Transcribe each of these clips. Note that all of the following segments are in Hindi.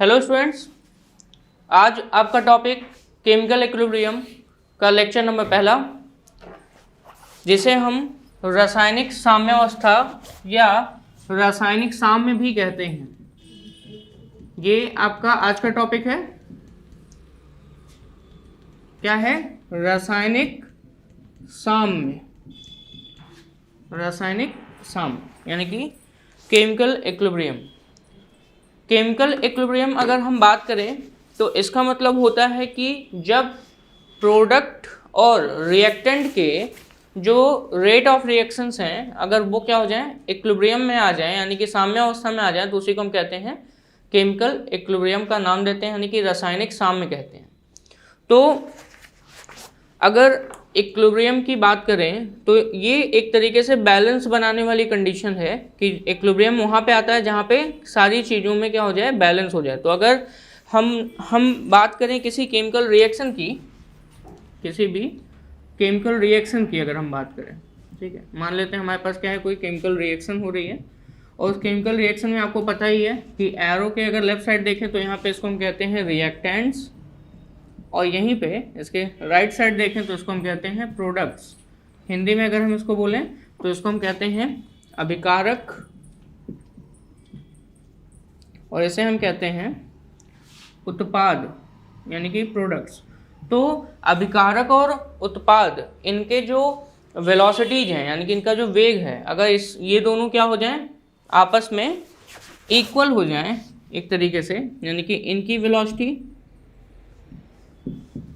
हेलो स्टूडेंट्स, आज आपका टॉपिक केमिकल इक्विलिब्रियम का लेक्चर नंबर पहला, जिसे हम रासायनिक साम्यावस्था या रासायनिक साम्य भी कहते हैं। ये आपका आज का टॉपिक है। क्या है? रासायनिक साम्य, रासायनिक साम्य यानी कि केमिकल इक्विलिब्रियम। केमिकल इक्विलिब्रियम अगर हम बात करें तो इसका मतलब होता है कि जब प्रोडक्ट और रिएक्टेंट के जो रेट ऑफ रिएक्शंस हैं, अगर वो क्या हो जाए, इक्विलिब्रियम में आ जाए, यानी कि साम्यावस्था में आ जाए, तो उसी को हम कहते हैं केमिकल इक्विलिब्रियम का नाम देते हैं, यानी कि रासायनिक साम्य कहते हैं। तो अगर इक्विलिब्रियम की बात करें तो ये एक तरीके से बैलेंस बनाने वाली कंडीशन है कि इक्विलिब्रियम वहाँ पे आता है जहाँ पे सारी चीज़ों में क्या हो जाए, बैलेंस हो जाए। तो अगर हम बात करें किसी केमिकल रिएक्शन की, किसी भी केमिकल रिएक्शन की अगर हम बात करें, ठीक है, मान लेते हैं हमारे पास क्या है, कोई केमिकल रिएक्शन हो रही है और उस केमिकल रिएक्शन में आपको पता ही है कि एरो के अगर लेफ्ट साइड देखें तो यहाँ पे इसको हम कहते हैं रिएक्टेंट्स, और यहीं पे इसके राइट साइड देखें तो इसको हम कहते हैं प्रोडक्ट्स। हिंदी में अगर हम इसको बोलें तो इसको हम कहते हैं अभिकारक, और इसे हम कहते हैं उत्पाद यानी कि प्रोडक्ट्स। तो अभिकारक और उत्पाद, इनके जो वेलोसिटीज हैं यानी कि इनका जो वेग है, अगर ये दोनों क्या हो जाएं, आपस में इक्वल हो जाएं एक तरीके से, यानी कि इनकी velocity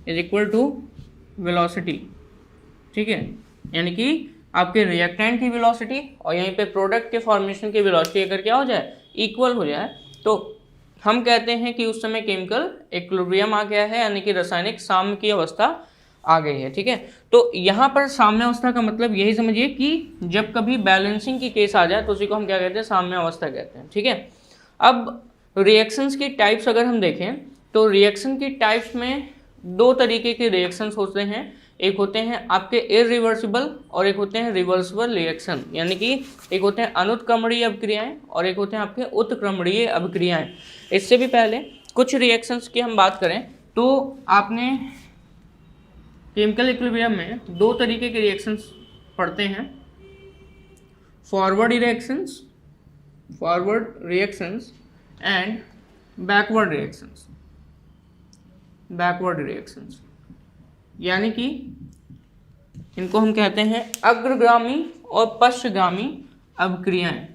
is equal to velocity, ठीक है, यानी कि आपके रिएक्टेंट की वेलोसिटी और यहीं पे प्रोडक्ट के फॉर्मेशन की वेलोसिटी अगर क्या हो जाए, इक्वल हो जाए, तो हम कहते हैं कि उस समय केमिकल इक्विलिब्रियम आ गया है, यानी कि रासायनिक साम्य की अवस्था आ गई है। ठीक है, तो यहाँ पर साम्य अवस्था का मतलब यही समझिए कि जब कभी बैलेंसिंग की केस आ जाए तो उसी को हम क्या कहते हैं, साम्य अवस्था कहते हैं। ठीक है, अब रिएक्शंस की टाइप्स अगर हम देखें तो रिएक्शन की टाइप्स में दो तरीके के रिएक्शंस होते हैं। एक होते हैं आपके इरिवर्सिबल और एक होते हैं रिवर्सिबल रिएक्शन, यानी कि एक होते हैं अनुत्क्रमणीय अभिक्रियाएं और एक होते हैं आपके उत्क्रमणीय अभिक्रियाएं। इससे भी पहले कुछ रिएक्शंस की हम बात करें तो आपने केमिकल इक्विलिब्रियम में दो तरीके के रिएक्शंस पढ़ते हैं, forward reactions and backward reactions, यानी कि इनको हम कहते हैं अग्रगामी और पश्चगामी अभिक्रियाएं।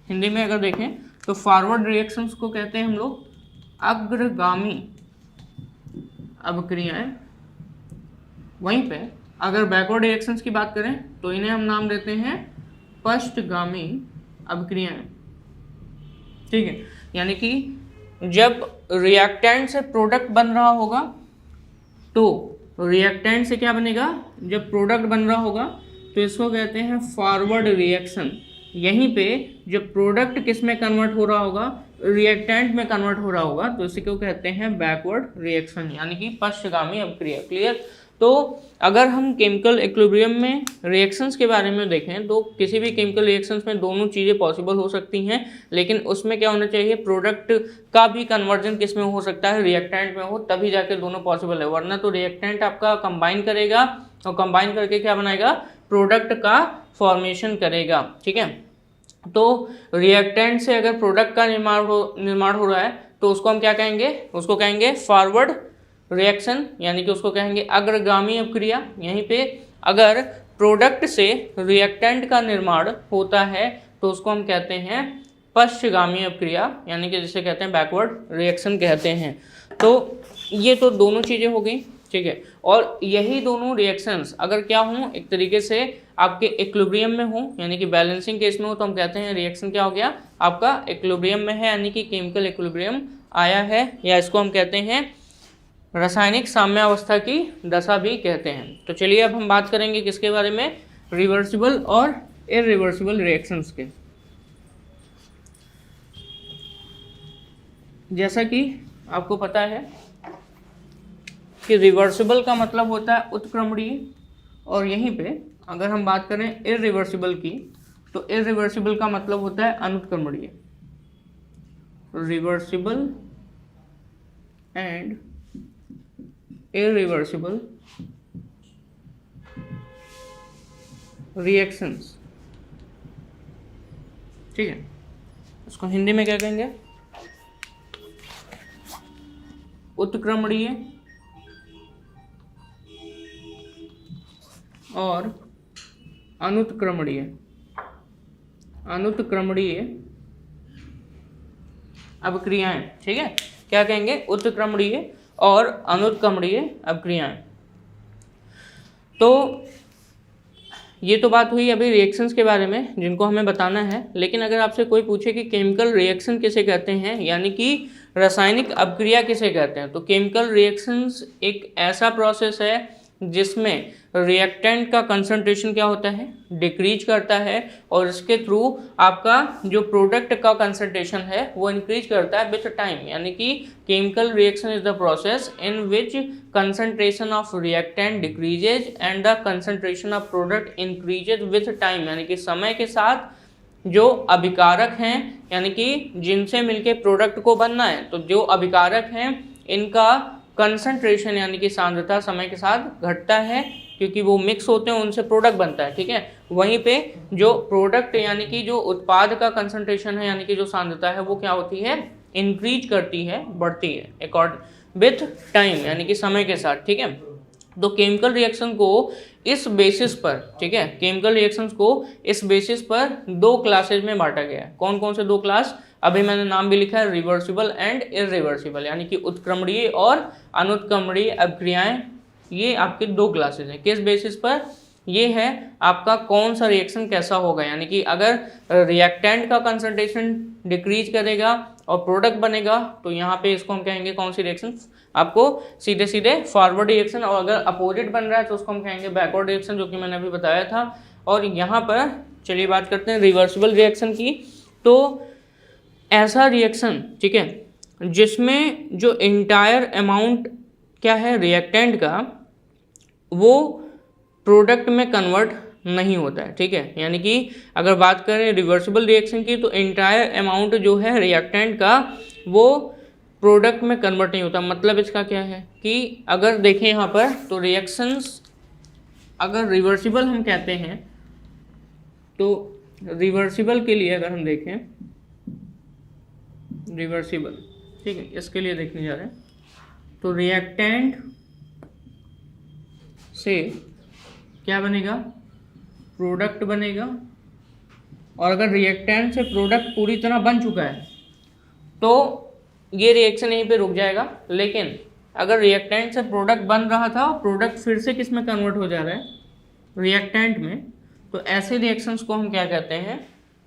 हिंदी में अगर देखें तो फॉरवर्ड रिएक्शंस को कहते हैं हम लोग अग्रगामी अभिक्रियाएं, वहीं पे अगर बैकवर्ड रिएक्शंस की बात करें तो इन्हें हम नाम देते हैं पश्चगामी अभिक्रियाएं। ठीक है, यानी कि जब रिएक्टेंट से प्रोडक्ट बन रहा होगा तो रिएक्टेंट से क्या बनेगा, जब प्रोडक्ट बन रहा होगा तो इसको कहते हैं फॉरवर्ड रिएक्शन। यहीं पे जब प्रोडक्ट किस में कन्वर्ट हो रहा होगा, रिएक्टेंट में कन्वर्ट हो रहा होगा, तो इसी को कहते हैं बैकवर्ड रिएक्शन, यानी कि पश्चगामी अभिक्रिया। क्लियर? तो अगर हम केमिकल इक्विलिब्रियम में रिएक्शंस के बारे में देखें तो किसी भी केमिकल रिएक्शंस में दोनों चीज़ें पॉसिबल हो सकती हैं, लेकिन उसमें क्या होना चाहिए, प्रोडक्ट का भी कन्वर्जन किस में हो सकता है, रिएक्टेंट में हो, तभी जाके दोनों पॉसिबल है। वरना तो रिएक्टेंट आपका कंबाइन करेगा और कंबाइन करके क्या बनाएगा, प्रोडक्ट का फॉर्मेशन करेगा। ठीक है, तो रिएक्टेंट से अगर प्रोडक्ट का निर्माण हो रहा है तो उसको हम क्या कहेंगे, उसको कहेंगे फॉरवर्ड रिएक्शन, यानी कि उसको कहेंगे अग्रगामी अभिक्रिया। यहीं पे अगर प्रोडक्ट से रिएक्टेंट का निर्माण होता है तो उसको हम कहते हैं पश्चगामी अभिक्रिया, यानी कि जिसे कहते हैं बैकवर्ड रिएक्शन कहते हैं। तो ये तो दोनों चीज़ें हो गई। ठीक है, और यही दोनों रिएक्शंस अगर क्या हों, एक तरीके से आपके इक्विलिब्रियम में हो, यानी कि बैलेंसिंग केस में हो, तो हम कहते हैं रिएक्शन क्या हो गया, आपका इक्विलिब्रियम में है, यानी कि केमिकल इक्विलिब्रियम आया है, या इसको हम कहते हैं रासायनिक साम्यावस्था की दशा भी कहते हैं। तो चलिए अब हम बात करेंगे किसके बारे में, रिवर्सिबल और इरिवर्सिबल रिएक्शंस के। जैसा कि आपको पता है कि रिवर्सिबल का मतलब होता है उत्क्रमणीय, और यहीं पे अगर हम बात करें इरिवर्सिबल की तो इरिवर्सिबल का मतलब होता है अनुत्क्रमणीय। Reversible and irreversible reactions. ठीक है, इसको हिंदी में क्या कहेंगे? उत्क्रमणीय और अनुत्क्रमणीय अभिक्रियाएं। ठीक है, क्या कहेंगे? उत्क्रमणीय और अनुत्क्रमणीय अभिक्रियाएं। तो ये तो बात हुई अभी रिएक्शंस के बारे में जिनको हमें बताना है। लेकिन अगर आपसे कोई पूछे कि केमिकल रिएक्शन किसे कहते हैं, यानी कि रासायनिक अभिक्रिया किसे कहते हैं, तो केमिकल रिएक्शंस एक ऐसा प्रोसेस है जिसमें रिएक्टेंट का कंसंट्रेशन क्या होता है? डिक्रीज करता है, और इसके थ्रू आपका जो प्रोडक्ट का कंसंट्रेशन है वो इंक्रीज करता है विथ टाइम। यानी कि chemical reaction is the process in which concentration of reactant decreases and the concentration of product increases with time. यानी कि समय के साथ जो अभिकारक हैं, यानी कि जिनसे मिलके प्रोडक्ट को बनना है, तो जो अभिकारक हैं इनका कंसंट्रेशन यानी कि सांद्रता समय के साथ घटता है, क्योंकि वो मिक्स होते हैं, उनसे प्रोडक्ट बनता है। ठीक है, वहीं पे जो प्रोडक्ट यानी कि जो उत्पाद का कंसंट्रेशन है, यानी कि जो सांद्रता है, वो क्या होती है? इंक्रीज करती है, बढ़ती है अकॉर्डिंग विथ टाइम, यानी कि समय के साथ। ठीक है, तो केमिकल रिएक्शन को इस बेसिस पर, ठीक है, केमिकल रिएक्शंस को इस बेसिस पर दो क्लासेज में बांटा गया है। कौन कौन से दो क्लास? अभी मैंने नाम भी लिखा है, रिवर्सिबल एंड इरिवर्सिबल, यानी कि उत्क्रमणीय और अनुत्क्रमणीय अभिक्रियाएं। ये आपके दो क्लासेज हैं। किस बेसिस पर? ये है आपका कौन सा रिएक्शन कैसा होगा, यानी कि अगर रिएक्टेंट का कंसंट्रेशन डिक्रीज करेगा और प्रोडक्ट बनेगा, तो यहाँ पे इसको हम कहेंगे कौन सी रिएक्शन? आपको सीधे सीधे फॉरवर्ड रिएक्शन। और अगर अपोजिट बन रहा है तो उसको हम कहेंगे बैकवर्ड रिएक्शन, जो कि मैंने अभी बताया था। और यहाँ पर चलिए बात करते हैं रिवर्सिबल रिएक्शन की। तो ऐसा रिएक्शन, ठीक है, जिसमें जो इंटायर अमाउंट क्या है रिएक्टेंट का, वो प्रोडक्ट में कन्वर्ट नहीं होता है। ठीक है, यानी कि अगर बात करें रिवर्सिबल रिएक्शन की, तो इंटायर अमाउंट जो है रिएक्टेंट का वो प्रोडक्ट में कन्वर्ट नहीं होता। मतलब इसका क्या है कि अगर देखें यहाँ पर, तो रिएक्शंस अगर रिवर्सिबल हम कहते हैं, तो रिवर्सिबल के लिए अगर हम देखें, रिवर्सिबल, ठीक है, इसके लिए देखने जा रहे हैं, तो रिएक्टेंट से क्या बनेगा? प्रोडक्ट बनेगा। और अगर रिएक्टेंट से प्रोडक्ट पूरी तरह बन चुका है तो ये रिएक्शन यहीं पे रुक जाएगा। लेकिन अगर रिएक्टेंट से प्रोडक्ट बन रहा था और प्रोडक्ट फिर से किस में कन्वर्ट हो जा रहा है? रिएक्टेंट में, तो ऐसे रिएक्शंस को हम क्या कहते हैं?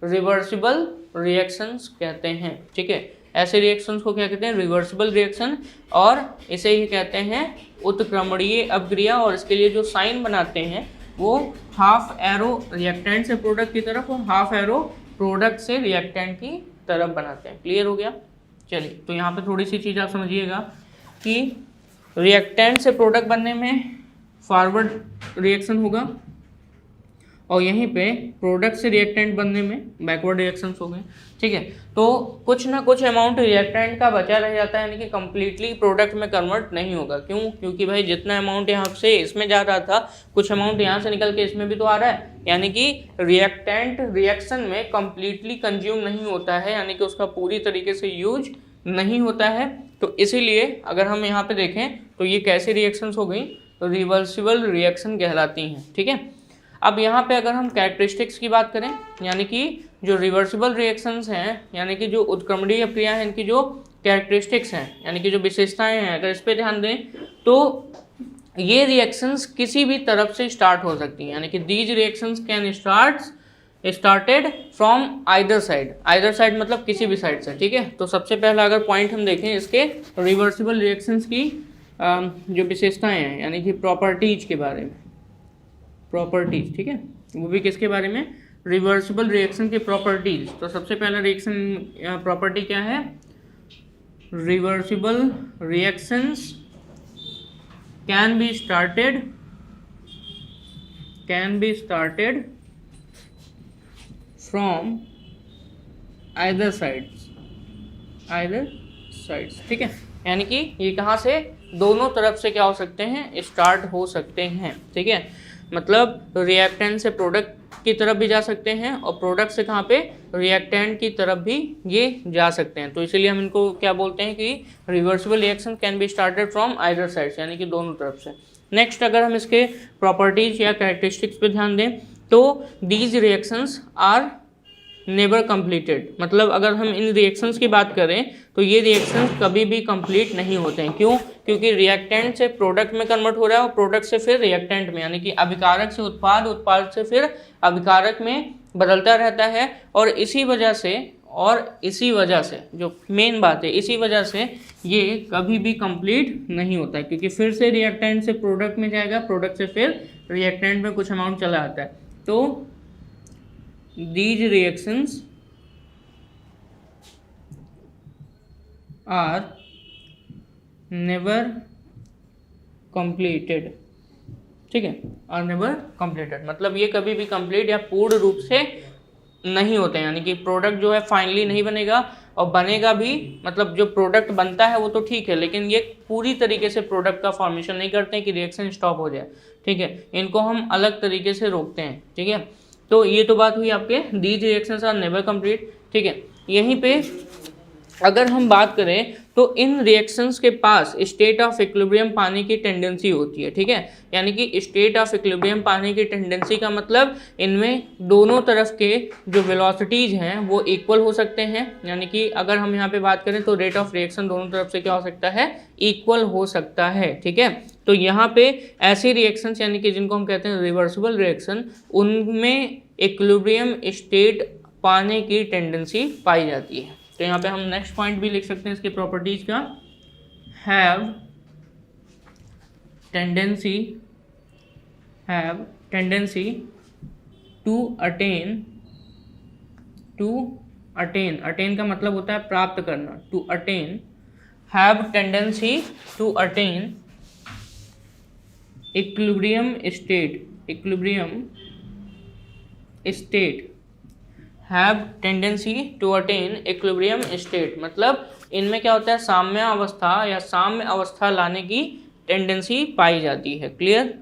रिवर्सिबल रिएक्शंस कहते हैं। ठीक है, ऐसे रिएक्शंस को क्या कहते हैं? Reversible reaction. और इसे ही कहते हैं उत्क्रमणीय अभिक्रिया। और इसके लिए जो साइन बनाते हैं वो हाफ एरो रिएक्टेंट से प्रोडक्ट की तरफ और हाफ एरो प्रोडक्ट से रिएक्टेंट की तरफ बनाते हैं। क्लियर हो गया? चलिए, तो यहाँ पे थोड़ी सी चीज़ आप समझिएगा कि रिएक्टेंट से प्रोडक्ट बनने में फॉरवर्ड रिएक्शन होगा, और यहीं पे प्रोडक्ट से रिएक्टेंट बनने में बैकवर्ड रिएक्शंस हो गए। ठीक है, तो कुछ ना कुछ अमाउंट रिएक्टेंट का बचा रह जाता है, यानी कि कंप्लीटली प्रोडक्ट में कन्वर्ट नहीं होगा। क्यों? क्योंकि भाई जितना अमाउंट यहाँ से इसमें जा रहा था, कुछ अमाउंट यहाँ से निकल के इसमें भी तो आ रहा है, यानी कि रिएक्टेंट रिएक्शन में कंप्लीटली कंज्यूम नहीं होता है, यानी कि उसका पूरी तरीके से यूज नहीं होता है। तो इसीलिए अगर हम यहाँ पे देखें तो ये कैसी रिएक्शंस हो गई? तो रिवर्सिबल रिएक्शन कहलाती हैं। ठीक है, अब यहाँ पे अगर हम कैरेक्टरिस्टिक्स की बात करें, यानी कि जो रिवर्सिबल रिएक्शंस हैं, यानी कि जो उत्क्रमणीय अभिक्रिया है, इनकी जो कैरेक्टरिस्टिक्स हैं, यानी कि जो विशेषताएं हैं, अगर इस पर ध्यान दें तो ये रिएक्शंस किसी भी तरफ से स्टार्ट हो सकती हैं। यानी कि these reactions can started from either side. Either side मतलब किसी भी साइड से। ठीक है, तो सबसे पहला अगर पॉइंट हम देखें इसके रिवर्सिबल रिएक्शंस की जो विशेषताएं हैं, यानी कि प्रॉपर्टीज के बारे में, प्रॉपर्टीज, ठीक है, वो भी किसके बारे में? रिवर्सिबल रिएक्शन के प्रॉपर्टीज। तो सबसे पहला रिएक्शन प्रॉपर्टी क्या है? Reversible reactions can be started from either sides. ठीक है, यानी कि ये कहाँ से, दोनों तरफ से क्या हो सकते हैं, स्टार्ट हो सकते हैं। ठीक है, मतलब रिएक्टेंट से प्रोडक्ट की तरफ भी जा सकते हैं और प्रोडक्ट से कहाँ पे, रिएक्टेंट की तरफ भी ये जा सकते हैं। तो इसीलिए हम इनको क्या बोलते हैं कि reversible reaction can be started from either sides, यानी कि दोनों तरफ से। नेक्स्ट अगर हम इसके प्रॉपर्टीज या कैरेक्टरिस्टिक्स पे ध्यान दें तो these reactions are never completed, मतलब अगर हम इन रिएक्शंस की बात करें तो ये रिएक्शंस कभी भी कंप्लीट नहीं होते हैं। क्यों? क्योंकि रिएक्टेंट से प्रोडक्ट में कन्वर्ट हो रहा है और प्रोडक्ट से फिर रिएक्टेंट में, यानी कि अभिकारक से उत्पाद, उत्पाद से फिर अभिकारक में बदलता रहता है। और इसी वजह से जो मेन बात है, इसी वजह से ये कभी भी कंप्लीट नहीं होता है, क्योंकि फिर से रिएक्टेंट से प्रोडक्ट में जाएगा, प्रोडक्ट से फिर रिएक्टेंट में कुछ अमाउंट चला आता है। तो these reactions are never completed। ठीक है, are never completed मतलब ये कभी भी कंप्लीट या पूर्ण रूप से नहीं होते हैं, यानी कि प्रोडक्ट जो है फाइनली नहीं बनेगा, और बनेगा भी मतलब जो प्रोडक्ट बनता है वो तो ठीक है, लेकिन ये पूरी तरीके से प्रोडक्ट का फॉर्मेशन नहीं करते हैं कि रिएक्शन स्टॉप हो जाए। ठीक है, इनको हम अलग तरीके से रोकते हैं। ठीक है, तो ये तो बात हुई आपके these reactions are never complete. ठीक है, यहीं पे अगर हम बात करें तो इन रिएक्शंस के पास स्टेट ऑफ इक्विलिब्रियम पाने की टेंडेंसी होती है। ठीक है, यानी कि स्टेट ऑफ इक्विलिब्रियम पाने की टेंडेंसी का मतलब इनमें दोनों तरफ के जो वेलोसिटीज हैं वो इक्वल हो सकते हैं, यानी कि अगर हम यहाँ पे बात करें तो रेट ऑफ रिएक्शन दोनों तरफ से क्या हो सकता है, इक्वल हो सकता है। ठीक है, तो यहाँ पे ऐसी रिएक्शंस यानी कि जिनको हम कहते हैं रिवर्सिबल रिएक्शन, उनमें इक्विलिब्रियम स्टेट पाने की टेंडेंसी पाई जाती है। तो यहाँ पे हम नेक्स्ट पॉइंट भी लिख सकते हैं इसके प्रॉपर्टीज का, हैव टेंडेंसी टू अटेन का मतलब होता है प्राप्त करना, to attain, have tendency to attain equilibrium state have tendency to attain equilibrium state, मतलब इनमें क्या होता है, साम्य अवस्था या साम्य अवस्था लाने की टेंडेंसी पाई जाती है। क्लियर?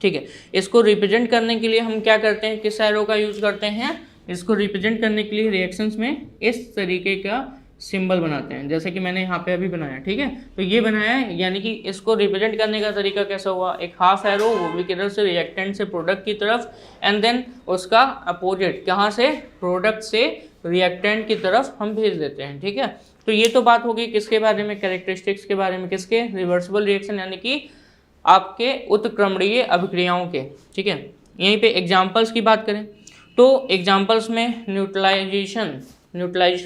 ठीक है, इसको रिप्रेजेंट करने के लिए हम क्या करते हैं, किस एरो का यूज करते हैं, इसको रिप्रेजेंट करने के लिए रिएक्शंस में इस तरीके का सिंबल बनाते हैं, जैसे कि मैंने यहाँ पे अभी बनाया। ठीक है, तो ये बनाया है, यानी कि इसको रिप्रेजेंट करने का तरीका कैसा हुआ, एक हाफ एरो, वो भी किधर से, रिएक्टेंट से प्रोडक्ट की तरफ, एंड देन उसका अपोजिट कहाँ से, प्रोडक्ट से रिएक्टेंट की तरफ हम भेज देते हैं। ठीक है, तो ये तो बात होगी किसके बारे में, कैरेक्टरिस्टिक्स के बारे में, किसके, रिवर्सिबल रिएक्शन यानी कि आपके उत्क्रमणीय अभिक्रियाओं के। ठीक है, यहीं पे एग्जाम्पल्स की बात करें तो एग्जाम्पल्स में न्यूट्रलाइजेशन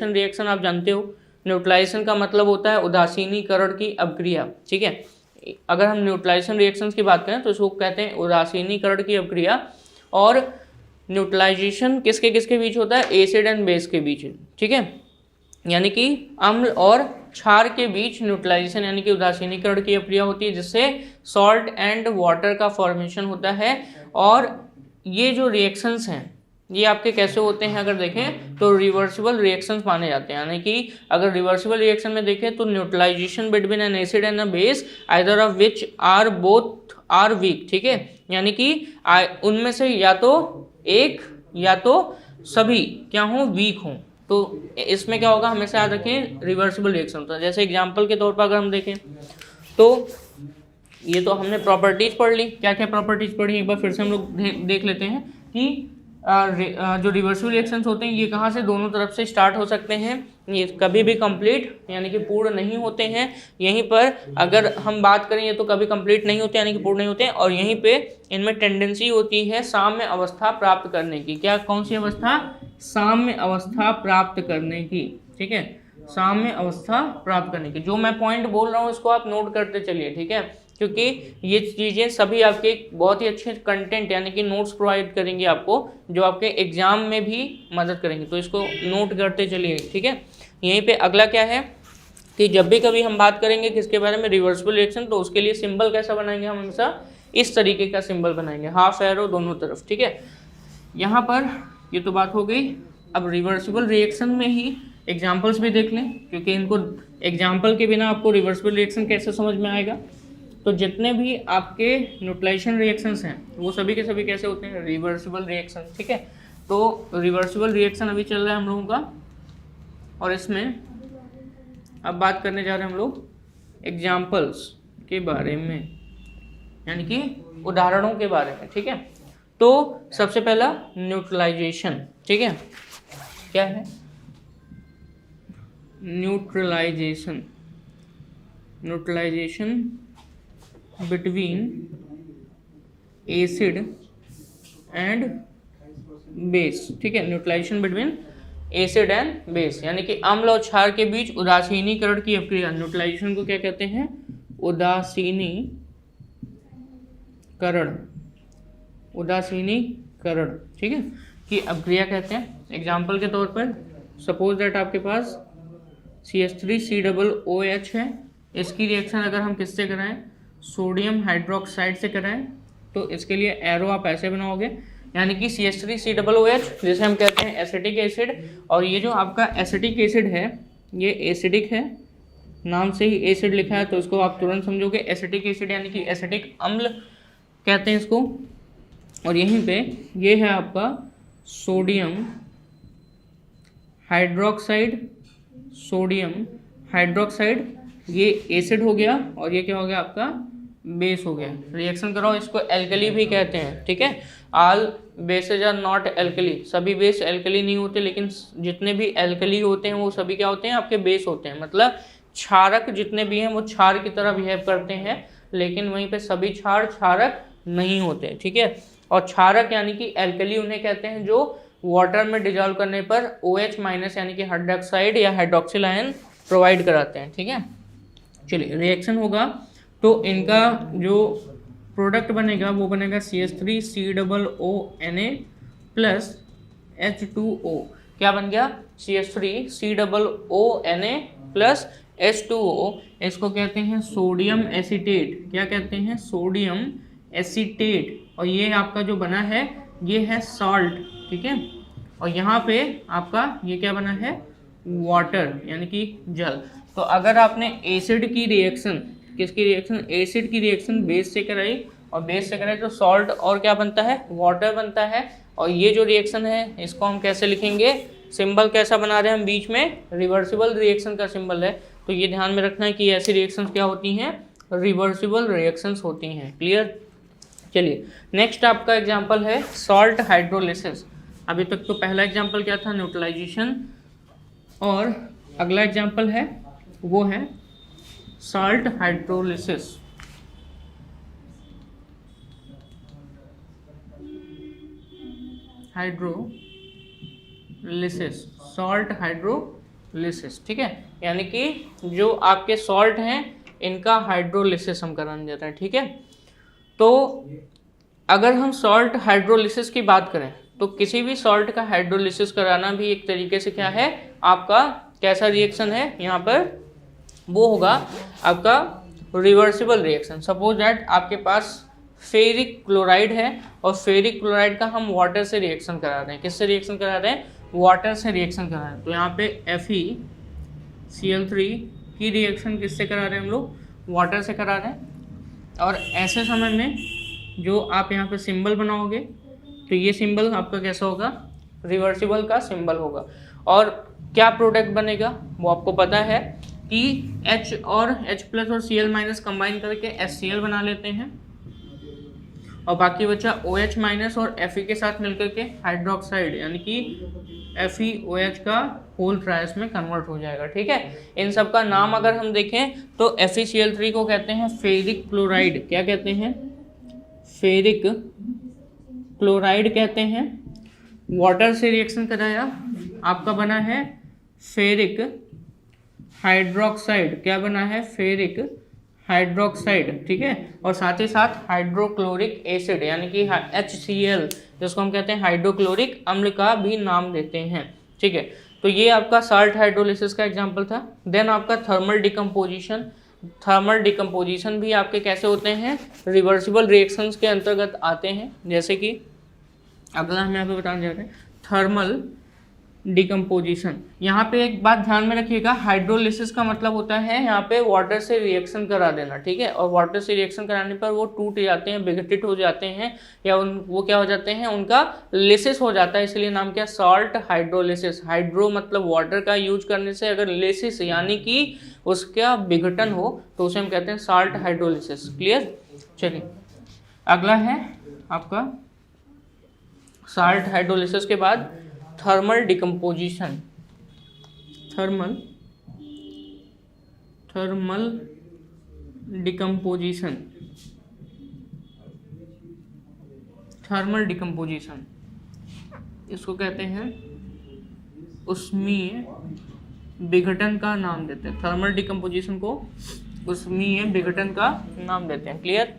रिएक्शन आप जानते हो, न्यूट्रलाइजेशन का मतलब होता है उदासीनीकरण की अभिक्रिया। ठीक है, अगर हम न्यूट्रलाइजेशन रिएक्शंस की बात करें तो इसको कहते हैं उदासीनीकरण की अभिक्रिया। और न्यूट्रलाइजेशन किसके किसके बीच होता है, एसिड एंड बेस के बीच। ठीक है, यानी कि अम्ल और क्षार के बीच न्यूट्रलाइजेशन यानी कि उदासीनीकरण की अभिक्रिया होती है, जिससे सॉल्ट एंड वाटर का फॉर्मेशन होता है। और ये जो रिएक्शंस हैं ये आपके कैसे होते हैं, अगर देखें तो रिवर्सिबल रिएक्शंस माने जाते हैं, यानी कि अगर रिवर्सिबल रिएक्शन में देखें तो neutralisation between an acid and a base either of which are both are weak. ठीक है, यानी कि उनमें से या तो एक या तो सभी क्या हों, वीक हों। तो इसमें क्या होगा, हमेशा याद रखें रिवर्सिबल रिएक्शन होता है। जैसे एग्जाम्पल के तौर पर अगर हम देखें तो ये तो हमने प्रॉपर्टीज पढ़ ली, क्या क्या प्रॉपर्टीज पढ़ी, एक बार फिर से हम लोग देख लेते हैं कि जो रिवर्सिबल रिएक्शंस होते हैं ये कहाँ से, दोनों तरफ से स्टार्ट हो सकते हैं, ये कभी भी कंप्लीट यानी कि पूर्ण नहीं होते हैं। यहीं पर अगर हम बात करें ये तो कभी कंप्लीट नहीं होते यानी कि पूर्ण नहीं होते हैं, और यहीं पे इनमें टेंडेंसी होती है साम्य अवस्था प्राप्त करने की। क्या, कौन सी अवस्था, साम्य अवस्था प्राप्त करने की। ठीक है, साम्य अवस्था प्राप्त करने की। जो मैं पॉइंट बोल रहा हूँ इसको आप नोट करते चलिए। ठीक है, क्योंकि ये चीज़ें सभी आपके बहुत ही अच्छे कंटेंट यानी कि नोट्स प्रोवाइड करेंगे आपको, जो आपके एग्जाम में भी मदद करेंगे, तो इसको नोट करते चलिए। ठीक है, यहीं पे अगला क्या है कि जब भी कभी हम बात करेंगे किसके बारे में, रिवर्सिबल रिएक्शन, तो उसके लिए सिंबल कैसा बनाएंगे, हम हमेशा इस तरीके का सिंबल बनाएंगे, हाफ एरो दोनों तरफ। ठीक है, यहाँ पर ये तो बात हो गई। अब रिवर्सिबल रिएक्शन में ही एग्जाम्पल्स भी देख लें, क्योंकि इनको एग्जाम्पल के बिना आपको रिवर्सिबल रिएक्शन कैसे समझ में आएगा। तो जितने भी आपके न्यूट्रलाइजेशन रिएक्शंस हैं वो सभी के सभी कैसे होते हैं, रिवर्सिबल रिएक्शन। ठीक है, तो रिवर्सिबल रिएक्शन अभी चल रहा है हम लोगों का, और इसमें अब बात करने जा रहे हैं हम लोग एग्जाम्पल्स के बारे में, यानी कि उदाहरणों के बारे में। ठीक है, तो सबसे पहला न्यूट्रलाइजेशन। ठीक है, क्या है neutralisation? Neutralisation between acid and base. ठीक है, neutralisation between acid and base, यानी कि अम्ल और क्षार के बीच उदासीनीकरण की अभिक्रिया। न्यूट्रलाइजेशन को क्या कहते हैं? उदासीनीकरण। उदासीनीकरण, ठीक है, की अभिक्रिया कहते हैं। एग्जाम्पल के तौर पर सपोज दैट आपके पास CH3COOH है, इसकी रिएक्शन अगर हम किससे कराएं, सोडियम हाइड्रोक्साइड से कराएं, तो इसके लिए एरो आप ऐसे बनाओगे, यानी कि CH3COOH जिसे हम कहते हैं एसिटिक एसिड, और ये जो आपका एसिटिक एसिड है ये एसिडिक है, नाम से ही एसिड लिखा है तो इसको आप तुरंत समझोगे एसिटिक एसिड, यानी कि एसिटिक अम्ल कहते हैं इसको। और यहीं पे ये है आपका सोडियम हाइड्रोक्साइड, सोडियम हाइड्रोक्साइड, ये एसिड हो गया और ये क्या हो गया आपका बेस हो गया। रिएक्शन कराओ, इसको एल्कली भी कहते हैं। ठीक है, all bases are not alkali, सभी बेस एल्कली नहीं होते, लेकिन जितने भी एल्कली होते हैं वो सभी क्या होते हैं, आपके बेस होते हैं। मतलब क्षारक जितने भी हैं वो क्षार की तरह बिहेव करते हैं, लेकिन वहीं पे सभी क्षार क्षारक नहीं होते। ठीक है, और क्षारक यानी कि एल्कली उन्हें कहते हैं जो वाटर में डिजॉल्व करने पर OH माइनस यानी कि हाइड्रोक्साइड या हाइड्रोक्सिल आयन प्रोवाइड कराते हैं। ठीक है, चलिए रिएक्शन होगा तो इनका जो प्रोडक्ट बनेगा वो बनेगा CH3COONA प्लस H2O। क्या बन गया? CH3COONA plus H2O। इसको कहते हैं सोडियम एसीटेट। क्या कहते हैं? Sodium acetate. और ये आपका जो बना है ये है सॉल्ट। ठीक है, और यहाँ पे आपका ये क्या बना है? वाटर, यानी कि जल। तो अगर आपने एसिड की रिएक्शन, किसकी रिएक्शन? एसिड की रिएक्शन बेस से कराई, और बेस से कराई तो सॉल्ट और क्या बनता है? वाटर बनता है। और ये जो रिएक्शन है इसको हम कैसे लिखेंगे? सिंबल कैसा बना रहे हैं हम बीच में? रिवर्सिबल रिएक्शन का सिंबल है। तो ये ध्यान में रखना है कि ऐसी रिएक्शंस क्या होती हैं? रिवर्सिबल रिएक्शंस होती हैं। क्लियर? चलिए नेक्स्ट आपका एग्जांपल है सॉल्ट हाइड्रोलिसिस। अभी तक तो पहला एग्जांपल क्या था? न्यूट्रलाइजेशन। और अगला एग्जांपल है वो है salt hydrolysis. Hydrolysis, salt hydrolysis. ठीक है, यानी कि जो आपके सॉल्ट हैं इनका हाइड्रोलिसिस हम कराने जा रहे हैं। ठीक है, तो अगर हम सॉल्ट हाइड्रोलिसिस की बात करें तो किसी भी सॉल्ट का हाइड्रोलिसिस कराना भी एक तरीके से क्या है? आपका कैसा रिएक्शन है यहाँ पर? वो होगा आपका रिवर्सिबल रिएक्शन। सपोज दैट आपके पास फेरिक क्लोराइड है और फेरिक क्लोराइड का हम वाटर से रिएक्शन करा रहे हैं। किससे रिएक्शन करा रहे हैं? वाटर से रिएक्शन करा रहे हैं। तो यहाँ पे FeCl3 की रिएक्शन किससे करा रहे हैं हम लोग? वाटर से करा रहे हैं। और ऐसे समय में जो आप यहाँ पे सिंबल बनाओगे तो ये सिंबल आपका कैसा होगा? रिवर्सिबल का सिंबल होगा। और क्या प्रोडक्ट बनेगा वो आपको पता है कि H और H प्लस और Cl माइनस कंबाइन करके HCl बना लेते हैं, और बाकी बचा OH माइनस और Fe के साथ मिलकर के हाइड्रोक्साइड, यानी कि FeOH का होल ट्रायस में कन्वर्ट हो जाएगा। ठीक है, इन सब का नाम अगर हम देखें तो FeCl3 को कहते हैं फेरिक क्लोराइड। क्या कहते हैं? फेरिक क्लोराइड कहते हैं। वाटर से रिएक्शन कराया, आपका बना है फेरिक हाइड्रोक्साइड। क्या बना है? Ferric hydroxide. ठीक है, और साथ ही साथ हाइड्रोक्लोरिक एसिड यानी कि HCl, जिसको हम कहते हैं हाइड्रोक्लोरिक अम्ल का भी नाम देते हैं। ठीक है, तो ये आपका सॉल्ट हाइड्रोलिसिस का एग्जांपल था। देन आपका थर्मल डिकम्पोजिशन। थर्मल डिकम्पोजिशन भी आपके कैसे होते हैं? रिवर्सिबल रिएक्शंस के अंतर्गत आते हैं। जैसे कि अगला हम यहाँ पे बताने जा रहे हैं थर्मल डिकम्पोजिशन। यहाँ पे एक बात ध्यान में रखिएगा, हाइड्रोलिसिस का मतलब होता है यहाँ पे वाटर से रिएक्शन करा देना, ठीक है। और वाटर से रिएक्शन कराने पर वो टूट जाते हैं, विघटित हो जाते हैं, या वो क्या हो जाते हैं, उनका लिसिस हो जाता है, इसलिए नाम क्या, सॉल्ट हाइड्रोलिसिस। हाइड्रो मतलब वाटर का यूज करने से अगर लिसिस यानी कि उसका विघटन हो तो उसे हम कहते हैं सॉल्ट हाइड्रोलिसिस। क्लियर। चलिए अगला है आपका सॉल्ट हाइड्रोलिसिस के बाद thermal decomposition. Thermal decomposition. Thermal decomposition इसको कहते हैं उष्मीय विघटन का नाम देते हैं। थर्मल डिकम्पोजिशन को उष्मीय विघटन का नाम देते हैं। क्लियर।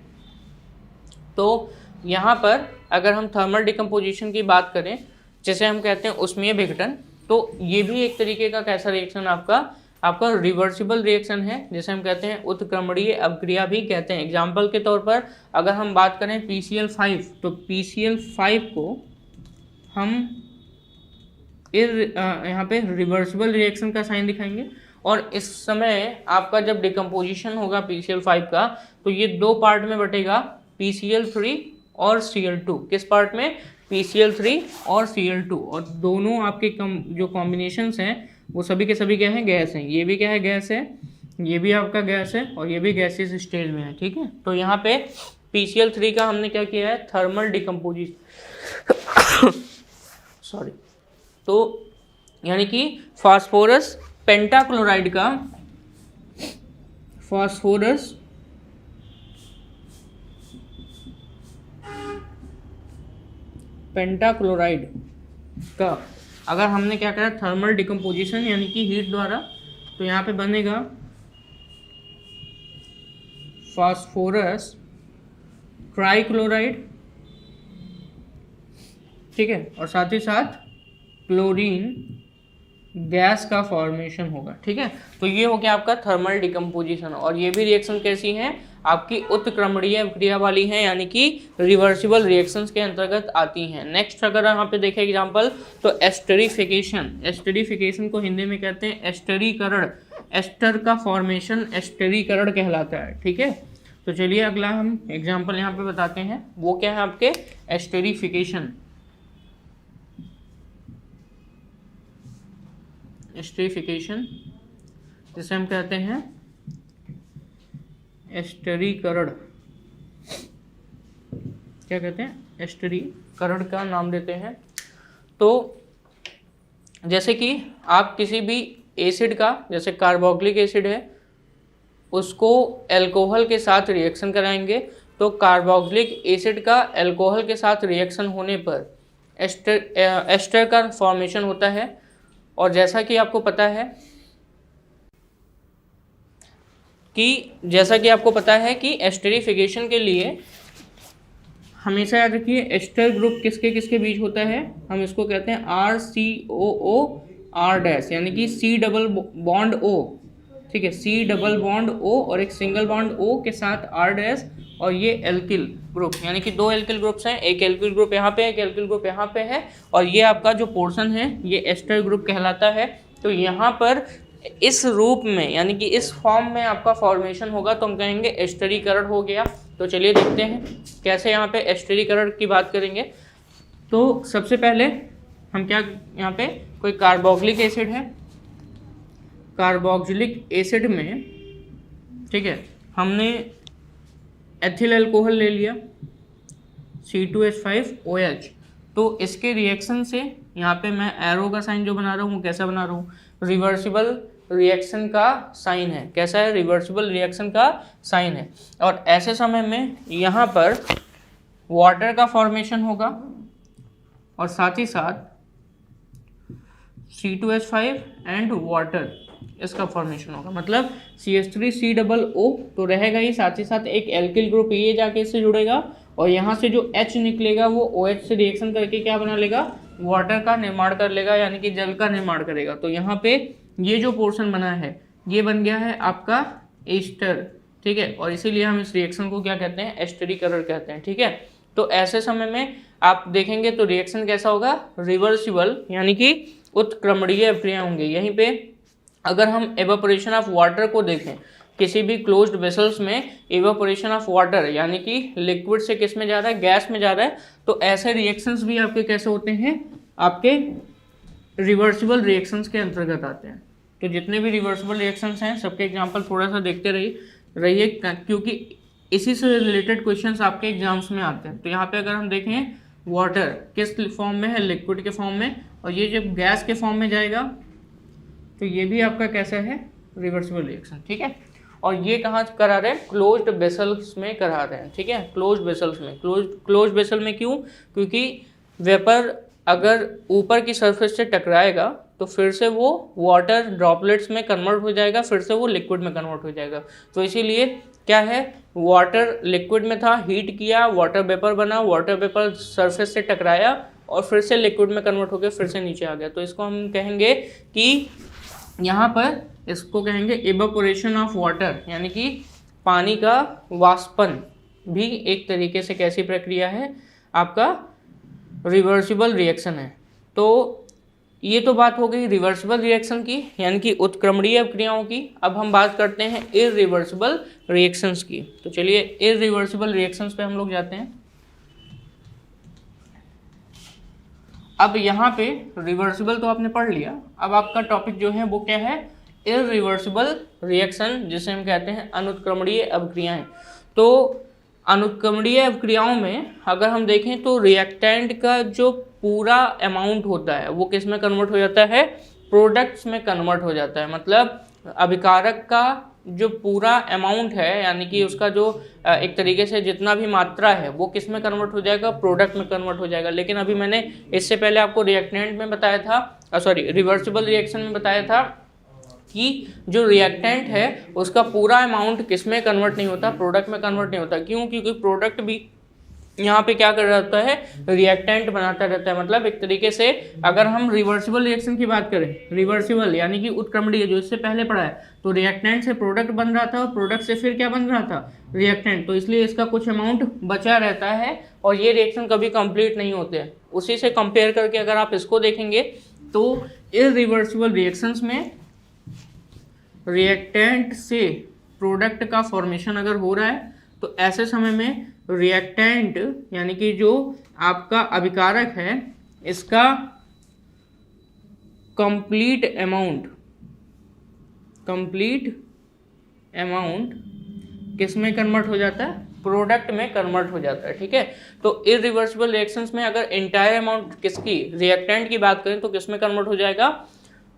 तो यहाँ पर अगर हम थर्मल डिकम्पोजिशन की बात करें, जैसे हम कहते हैं उष्मीय विघटन, तो ये भी एक तरीके का कैसा रिएक्शन आपका रिवर्सिबल रिएक्शन है, जैसे हम कहते हैं उत्क्रमणीय अभिक्रिया भी कहते हैं। एग्जाम्पल के तौर पर अगर हम बात करें PCl5, तो PCl5 को हम यहाँ पे रिवर्सिबल रिएक्शन का साइन दिखाएंगे। और इस समय आपका जब डिकम्पोजिशन होगा PCl5 का, तो ये दो पार्ट में बटेगा, PCl3 और Cl2। किस पार्ट में, PCl3 और Cl2। और दोनों आपके जो कॉम्बिनेशंस हैं वो सभी के सभी क्या हैं, गैस हैं। ये भी क्या है, गैस है, ये भी आपका गैस है, और ये भी गैसियस स्टेज में है, ठीक है। तो यहाँ पे PCl3 का हमने क्या किया है, थर्मल डिकम्पोजिशन सॉरी। तो यानी कि फास्फोरस पेंटाक्लोराइड का पेंटाक्लोराइड का अगर हमने क्या करा, थर्मल डिकम्पोजिशन यानी कि हीट द्वारा, तो यहाँ पे बनेगा फास्फोरस ट्राइक्लोराइड, ठीक है, और साथ ही साथ क्लोरीन गैस का फॉर्मेशन होगा, ठीक है। तो ये हो गया आपका थर्मल डिकम्पोजिशन। और ये भी रिएक्शन कैसी हैं, आपकी उत्क्रमणीय अभिक्रिया वाली हैं, यानी कि रिवर्सिबल रिएक्शंस के अंतर्गत आती हैं। नेक्स्ट अगर यहाँ पे देखें एग्जांपल, तो एस्टरीफिकेशन। एस्टरीफिकेशन को हिंदी में कहते हैं एस्टरीकरण। एस्टर का फॉर्मेशन एस्टरीकरण कहलाता है, ठीक है। तो चलिए अगला हम एग्जाम्पल यहाँ पे बताते हैं, वो क्या है आपके एस्टरीफिकेशन। एस्टरीफिकेशन जिसे हम कहते हैं एस्टरीकरण, क्या कहते हैं, एस्टरीकरण का नाम देते हैं। तो जैसे कि आप किसी भी एसिड का, जैसे कार्बोक्सिलिक एसिड है, उसको अल्कोहल के साथ रिएक्शन कराएंगे, तो कार्बोक्सिलिक एसिड का अल्कोहल के साथ रिएक्शन होने पर एस्टर का फॉर्मेशन होता है। और जैसा कि आपको पता है कि एस्टरीफिकेशन के लिए हमेशा याद रखिए एस्टर ग्रुप किसके किसके बीच होता है, हम इसको कहते हैं RCOOR-, यानी कि C डबल बॉन्ड O, ठीक है, C डबल बॉन्ड O और एक सिंगल बॉन्ड O के साथ R-, और ये एल्किल ग्रुप, यानी कि दो एल्किल ग्रुप्स हैं, एक एल्किल ग्रुप यहाँ पे है, एक एल्किल ग्रुप यहाँ पे है, और ये आपका जो पोर्शन है ये एस्टर ग्रुप कहलाता है। तो यहाँ पर इस रूप में, यानी कि इस फॉर्म में आपका फॉर्मेशन होगा, तो हम कहेंगे एस्टरीकरण हो गया। तो चलिए देखते हैं कैसे यहाँ पे एस्टरीकरण की बात करेंगे। तो सबसे पहले हम क्या, यहाँ पे कोई कार्बोक्सिलिक एसिड है, कार्बोक्सिलिक एसिड में, ठीक है, हमने एथिल अल्कोहल ले लिया C2H5OH। तो इसके रिएक्शन से यहाँ पे मैं एरो का साइन जो बना रहा हूँ वो कैसा बना रहा हूँ, रिवर्सिबल रिएक्शन का साइन है। कैसा है, रिवर्सिबल रिएक्शन का साइन है। और ऐसे समय में यहाँ पर वाटर का फॉर्मेशन होगा, और साथ ही साथ C2H5 एंड वाटर, इसका फॉर्मेशन होगा, मतलब CH3COO तो रहेगा ही, साथ ही साथ एक एल्किल ग्रुप ये जाके इससे जुड़ेगा, और यहाँ से जो H निकलेगा वो OH से रिएक्शन करके क्या बना लेगा, वाटर का निर्माण कर लेगा, यानी कि जल का निर्माण करेगा। तो यहाँ पे ये जो पोर्शन बना है ये बन गया है आपका एस्टर, ठीक है, और इसीलिए हम इस रिएक्शन को क्या कहते हैं, एस्टरीकरण कहते हैं, ठीक है। तो ऐसे समय में आप देखेंगे तो रिएक्शन कैसा होगा, रिवर्सिबल, यानी कि उत्क्रमणीय अभिक्रिया होंगी। यहीं पे अगर हम एवापोरेशन ऑफ वाटर को देखें, किसी भी क्लोज्ड वेसल्स में एवापोरेशन ऑफ वाटर यानी कि लिक्विड से किस में जा रहा है, गैस में जा रहा है, तो ऐसे रिएक्शंस भी आपके कैसे होते हैं, आपके रिवर्सिबल रिएक्शंस के अंतर्गत आते हैं। तो जितने भी रिवर्सिबल रिएक्शंस हैं सबके एग्जांपल थोड़ा सा देखते रहिए क्योंकि इसी से रिलेटेड क्वेश्चंस आपके एग्जाम्स में आते हैं। तो यहाँ पे अगर हम देखें वाटर किस फॉर्म में है, लिक्विड के फॉर्म में, और ये जब गैस के फॉर्म में जाएगा तो ये भी आपका कैसा है, रिवर्सिबल रिएक्शन। ठीक है, और ये कहाँ करा रहे हैं, क्लोज्ड वेसल्स में करा रहे हैं। ठीक है, क्लोज्ड वेसल्स में। क्लोज्ड वेसल में क्यों, क्योंकि वेपर अगर ऊपर की सरफेस से टकराएगा तो फिर से वो वाटर ड्रॉपलेट्स में कन्वर्ट हो जाएगा, फिर से वो लिक्विड में कन्वर्ट हो जाएगा। तो इसीलिए क्या है, वाटर लिक्विड में था, हीट किया, वाटर वेपर बना, वाटर वेपर सरफेस से टकराया और फिर से लिक्विड में कन्वर्ट होकर फिर से नीचे आ गया। तो इसको हम कहेंगे कि यहाँ पर इसको कहेंगे इवेपोरेशन ऑफ वाटर, यानी कि पानी का वाष्पन भी एक तरीके से कैसी प्रक्रिया है, आपका रिवर्सिबल रिएक्शन है। तो ये तो बात हो गई रिवर्सिबल रिएक्शन की, यानी कि उत्क्रमणीय अभिक्रियाओं की। अब हम बात करते हैं इररिवर्सिबल रिएक्शंस की। तो चलिए इररिवर्सिबल रिएक्शंस पे हम लोग जाते हैं। अब यहाँ पे रिवर्सिबल तो आपने पढ़ लिया, अब आपका टॉपिक जो है वो क्या है, इररिवर्सिबल रिएक्शन, जिसे हम कहते हैं अनुत्क्रमणीय अभिक्रियाएं। तो अनुत्क्रमणीय अभिक्रियाओं में अगर हम देखें तो रिएक्टेंट का जो पूरा अमाउंट होता है वो किस में कन्वर्ट हो जाता है, प्रोडक्ट्स में कन्वर्ट हो जाता है। मतलब अभिकारक का जो पूरा अमाउंट है, यानी कि उसका जो एक तरीके से जितना भी मात्रा है वो किस में कन्वर्ट हो जाएगा, प्रोडक्ट में कन्वर्ट हो जाएगा। लेकिन अभी मैंने इससे पहले आपको रिएक्टेंट में बताया था, रिवर्सिबल रिएक्शन में बताया था कि जो रिएक्टेंट है उसका पूरा अमाउंट किस में कन्वर्ट नहीं होता, प्रोडक्ट में कन्वर्ट नहीं होता। क्यों, क्योंकि प्रोडक्ट भी यहाँ पे क्या कर रहता है, रिएक्टेंट बनाता रहता है। मतलब एक तरीके से अगर हम रिवर्सिबल रिएक्शन की बात करें, रिवर्सिबल यानी कि उत्क्रमणीय जो इससे पहले पढ़ा है, तो रिएक्टेंट से प्रोडक्ट बन रहा था और प्रोडक्ट से फिर क्या बन रहा था, रिएक्टेंट। तो इसलिए इसका कुछ अमाउंट बचा रहता है और ये रिएक्शन कभी कंप्लीट नहीं होते हैं। उसी से कंपेयर करके अगर आप इसको देखेंगे तो इररिवर्सिबल रिएक्शंस में रिएक्टेंट से प्रोडक्ट का फॉर्मेशन अगर हो रहा है तो ऐसे समय में रिएक्टेंट यानी कि जो आपका अभिकारक है इसका कंप्लीट अमाउंट किस में कन्वर्ट हो जाता है, प्रोडक्ट में कन्वर्ट हो जाता है। ठीक है, तो इररिवर्सिबल रिएक्शंस में अगर एंटायर अमाउंट किसकी, रिएक्टेंट की बात करें तो किस में कन्वर्ट हो जाएगा,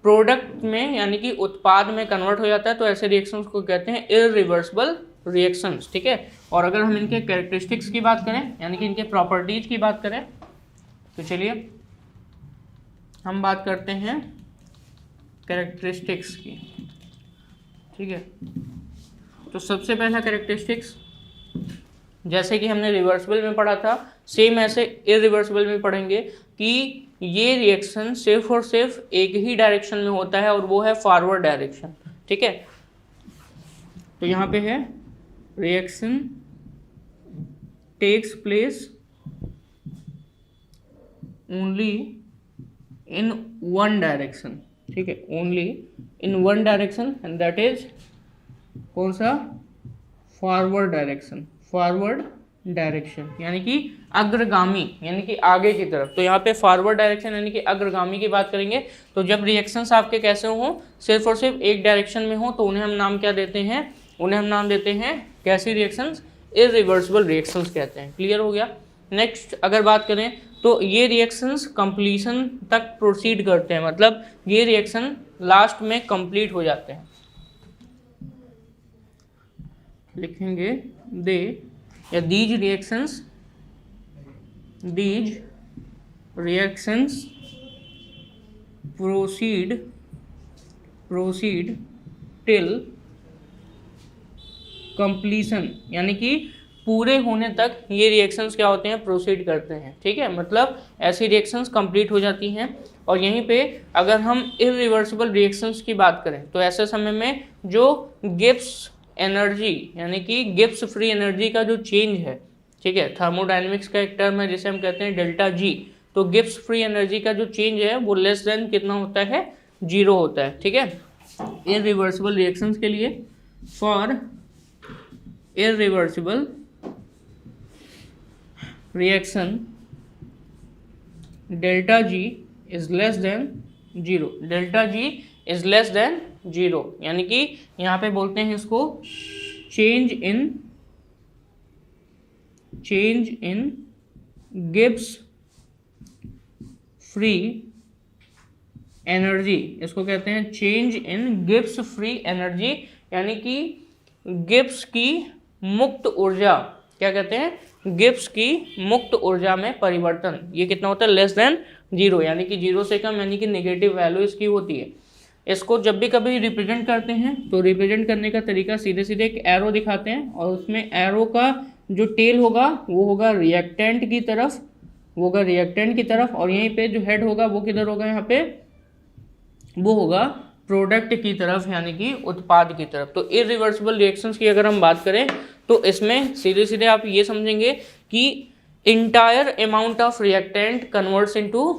प्रोडक्ट में, यानी कि उत्पाद में कन्वर्ट हो जाता है। तो ऐसे रिएक्शंस को कहते हैं इररिवर्सिबल रिएक्शंस। ठीक है, और अगर हम इनके कैरेक्टरिस्टिक्स की बात करें, यानी कि इनके प्रॉपर्टीज की बात करें, तो चलिए हम बात करते हैं कैरेक्टरिस्टिक्स की। ठीक है, तो सबसे पहला कैरेक्टरिस्टिक्स, जैसे कि हमने रिवर्सिबल में पढ़ा था, सेम ऐसे इररिवर्सिबल में पढ़ेंगे कि ये रिएक्शन सिर्फ और सिर्फ एक ही डायरेक्शन में होता है और वो है फॉरवर्ड डायरेक्शन। ठीक है, तो यहाँ पे है reaction takes place only in one direction. ठीक है, only in one direction and that is कौन सा, फॉरवर्ड डायरेक्शन यानी कि अग्रगामी, यानी कि आगे की तरफ। तो यहाँ पे फॉरवर्ड डायरेक्शन यानी कि अग्रगामी की बात करेंगे। तो जब रिएक्शंस आपके कैसे हों, सिर्फ और सिर्फ एक डायरेक्शन में हो, तो उन्हें हम नाम क्या देते हैं, उन्हें हम नाम देते हैं कैसी रिएक्शंस, इररिवर्सिबल रिएक्शंस कहते हैं। क्लियर हो गया। नेक्स्ट अगर बात करें तो ये रिएक्शंस कंप्लीशन तक प्रोसीड करते हैं, मतलब ये रिएक्शन लास्ट में कंप्लीट हो जाते हैं। लिखेंगे दे या these reactions proceed till completion, यानी कि पूरे होने तक ये रिएक्शंस क्या होते हैं, प्रोसीड करते हैं। ठीक है, मतलब ऐसी रिएक्शंस कंप्लीट हो जाती हैं। और यहीं पे अगर हम इररिवर्सिबल रिएक्शंस की बात करें तो ऐसे समय में जो गिब्स एनर्जी यानी कि गिब्स फ्री एनर्जी का जो चेंज है, ठीक है, थर्मोडायनेमिक्स का एक टर्म है जिसे हम कहते हैं डेल्टा जी। तो गिब्स फ्री एनर्जी का जो चेंज है वो लेस देन कितना होता है, 0 होता है। ठीक है, इररिवर्सिबल रिएक्शंस के लिए, for irreversible reaction delta G is less than 0, delta G is less than 0, यानी कि यहाँ पे बोलते हैं इसको change in Gibbs free energy, इसको कहते हैं change in Gibbs free energy, यानी कि गिब्स की मुक्त ऊर्जा, क्या कहते हैं, गिब्स की मुक्त ऊर्जा में परिवर्तन, ये कितना होता है, लेस देन 0, यानी कि 0 से कम, यानी कि नेगेटिव वैल्यू इसकी होती है। इसको जब भी कभी रिप्रेजेंट करते हैं तो रिप्रेजेंट करने का तरीका सीधे सीधे एक एरो दिखाते हैं और उसमें एरो का जो टेल होगा वो होगा रिएक्टेंट की तरफ, और यहीं पे जो हेड होगा वो किधर होगा, यहाँ पे वो होगा प्रोडक्ट की तरफ, यानी कि उत्पाद की तरफ। तो इररिवर्सिबल रिएक्शंस की अगर हम बात करें तो इसमें सीधे सीधे आप ये समझेंगे कि entire amount of reactant converts into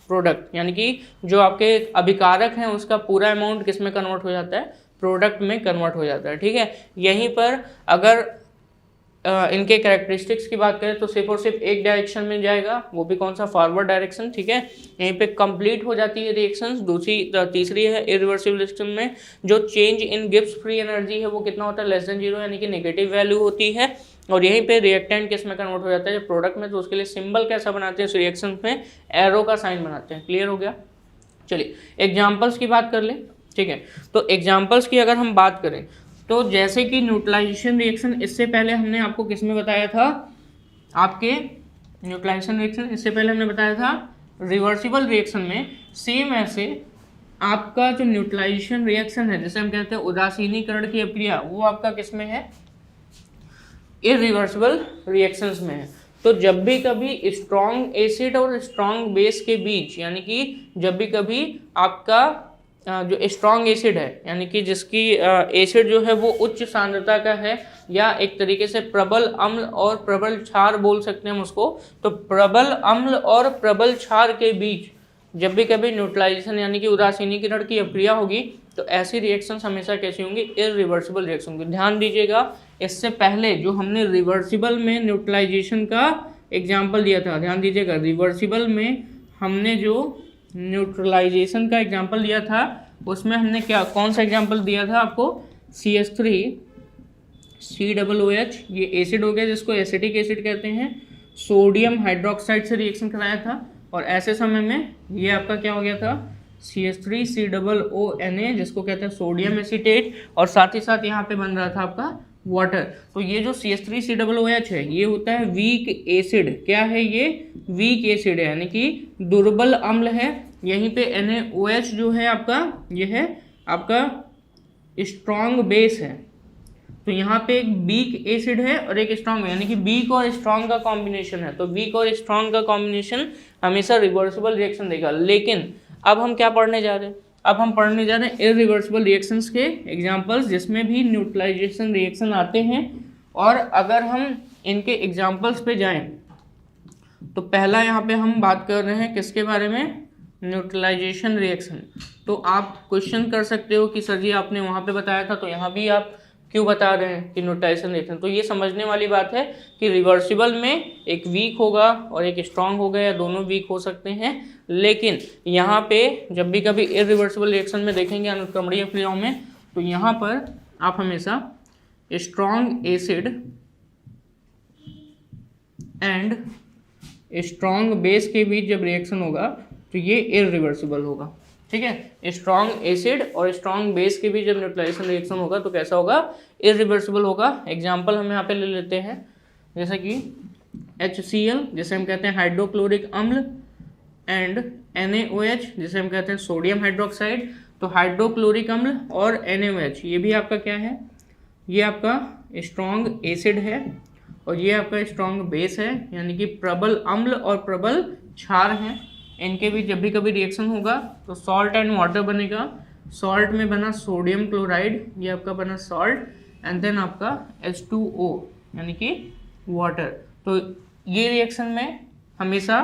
product, यानी कि जो आपके अभिकारक हैं उसका पूरा अमाउंट किस में कन्वर्ट हो जाता है, प्रोडक्ट में कन्वर्ट हो जाता है। ठीक है, यहीं पर अगर इनके कैरेक्टरिस्टिक्स की बात करें तो सिर्फ और सिर्फ एक डायरेक्शन में जाएगा, वो भी कौन सा, फॉरवर्ड डायरेक्शन। ठीक है, यहीं पे कंप्लीट हो जाती है रिएक्शंस। तीसरी है इरिवर्सिबल रिएक्शन में जो change in Gibbs free energy है वो कितना होता है, लेस देन 0, यानी कि नेगेटिव वैल्यू होती है। और यहीं पे रिएक्टेंट किस में कन्वर्ट हो जाता है, प्रोडक्ट में। तो उसके लिए सिंबल कैसा बनाते हैं इस रिएक्शन में, एरो का साइन बनाते हैं। क्लियर हो गया। चलिए एग्जाम्पल्स की बात कर ले। ठीक है, तो एग्जाम्पल्स की अगर हम बात करें तो जैसे कि न्यूट्रलाइजेशन रिएक्शन, इससे पहले हमने आपको किस में बताया था, आपके न्यूट्रलाइजेशन रिएक्शन इससे पहले हमने बताया था रिवर्सिबल रिएक्शन में। सेम ऐसे आपका जो न्यूट्रलाइजेशन रिएक्शन है, जैसे हम कहते हैं उदासीनीकरण की अभिक्रिया, वो आपका किस में है, इररिवर्सिबल रिएक्शंस में है। तो जब भी कभी स्ट्रॉन्ग एसिड और स्ट्रॉन्ग बेस के बीच, यानी कि जब भी कभी आपका जो स्ट्रॉन्ग एसिड है, यानी कि जिसकी एसिड जो है वो उच्च सांद्रता का है, या एक तरीके से प्रबल अम्ल और प्रबल क्षार बोल सकते हैं हम उसको, तो प्रबल अम्ल और प्रबल क्षार के बीच जब भी कभी न्यूट्रलाइजेशन यानी कि उदासीनीकरण की अभिक्रिया होगी तो ऐसी रिएक्शंस हमेशा कैसी होंगी, इररिवर्सिबल रिएक्शन होंगी। ध्यान दीजिएगा, इससे पहले जो हमने रिवर्सिबल में न्यूट्रलाइजेशन का एग्जाम्पल दिया था, ध्यान दीजिएगा, रिवर्सिबल में हमने जो न्यूट्रलाइजेशन का एग्जाम्पल दिया था उसमें हमने क्या, कौन सा एग्जाम्पल दिया था आपको, CH3COOH, ये एसिड हो गया जिसको एसिटिक एसिड कहते हैं, सोडियम हाइड्रोक्साइड से रिएक्शन कराया था। और ऐसे समय में ये आपका क्या हो गया था, CH3COONA जिसको कहते हैं सोडियम एसीटेट, और साथ ही साथ यहाँ पे बन रहा था आपका वाटर। तो ये जो CH3COOH है ये होता है वीक एसिड। क्या है ये, वीक एसिड है, यानी कि दुर्बल अम्ल है। यहीं पे NaOH जो है आपका, ये है आपका स्ट्रॉन्ग बेस है। तो यहाँ पे एक वीक एसिड है और एक स्ट्रॉन्ग, यानी कि वीक और स्ट्रॉन्ग का कॉम्बिनेशन है। तो वीक और स्ट्रॉन्ग का कॉम्बिनेशन हमेशा रिवर्सिबल रिएक्शन देगा। लेकिन अब हम क्या पढ़ने जा रहे हैं, अब हम पढ़ने जा रहे हैं इररिवर्सिबल रिएक्शंस के एग्जांपल्स जिसमें भी न्यूट्रलाइजेशन रिएक्शन आते हैं। और अगर हम इनके एग्जांपल्स पे जाएं तो पहला यहाँ पे हम बात कर रहे हैं किसके बारे में, न्यूट्रलाइजेशन रिएक्शन। तो आप क्वेश्चन कर सकते हो कि सर जी आपने वहाँ पे बताया था तो यहाँ भी आप क्यों बता रहे हैं कि न्यूट्रलाइजेशन रिएक्शन। तो ये समझने वाली बात है कि रिवर्सिबल में एक वीक होगा और एक स्ट्रांग होगा, या दोनों वीक हो सकते हैं। लेकिन यहाँ पे जब भी कभी इररिवर्सिबल रिएक्शन में देखेंगे अनुक्रमणीय क्रियाओं में, तो यहाँ पर आप हमेशा strong acid and strong base के बीच जब रिएक्शन होगा तो ये इररिवर्सिबल होगा। ठीक है, स्ट्रॉन्ग एसिड और स्ट्रॉन्ग बेस के बीच जब न्यूट्रलाइजेशन रिएक्शन होगा तो कैसा होगा, इररिवर्सिबल होगा। एग्जांपल हम यहाँ पे ले लेते हैं, जैसे कि HCl जिसे हम कहते हैं हाइड्रोक्लोरिक अम्ल, एंड NaOH जिसे हम कहते हैं सोडियम हाइड्रोक्साइड। तो हाइड्रोक्लोरिक अम्ल और NaOH ये भी आपका क्या है, ये आपका स्ट्रॉन्ग एसिड है और ये आपका स्ट्रॉन्ग बेस है, यानी कि प्रबल अम्ल और प्रबल क्षार हैं। इनके भी जब भी कभी रिएक्शन होगा तो सॉल्ट एंड वाटर बनेगा। सॉल्ट में बना सोडियम क्लोराइड, ये आपका बना सॉल्ट, एंड देन आपका H2O यानी कि वाटर। तो ये रिएक्शन में हमेशा